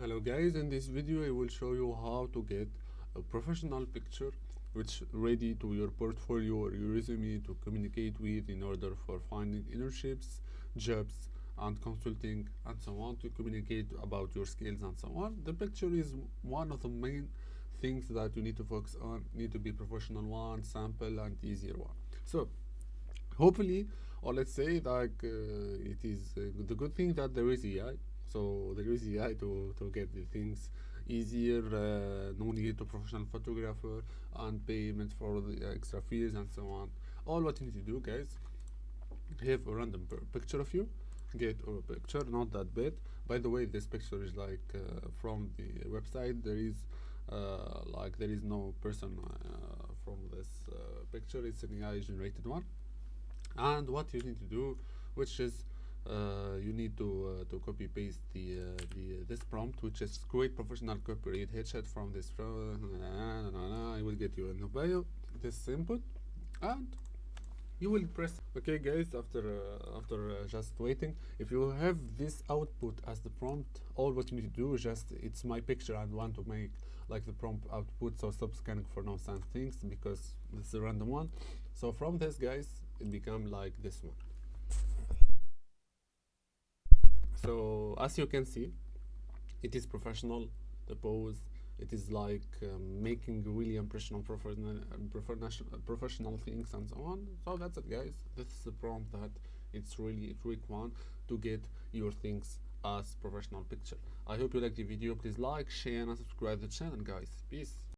Hello guys, in this video I will show you how to get a professional picture which ready to your portfolio or your resume to communicate with in order for finding internships, jobs and consulting and so on, to communicate about your skills and so on. The picture is one of the main things that you need to focus on, need to be professional one, sample and easier one. So hopefully, or let's say like it is the good thing that there is AI. So there is AI to get the things easier. No need to professional photographer and payment for the extra fees and so on. All what you need to do, guys, have a random picture of you, get a picture not that bad. By the way, this picture is like from the website. There is there is no person from this picture. It's an AI generated one. And what you need to do, which is you need to copy paste the this prompt, which is create professional corporate headshot from this I will get you in the bio this input, and you will press okay guys. After just waiting, if you have this output as the prompt, all what you need to do is just, it's my picture and want to make like the prompt output, so stop scanning for nonsense things because this is a random one. So from this, guys, it become like this one. So as you can see, it is professional, the pose, it is like making really impressional professional things and so on. So that's it, guys. This is the prompt that it's really a quick one to get your things as professional picture. I hope you like the video. Please like, share and subscribe to the channel, guys. Peace.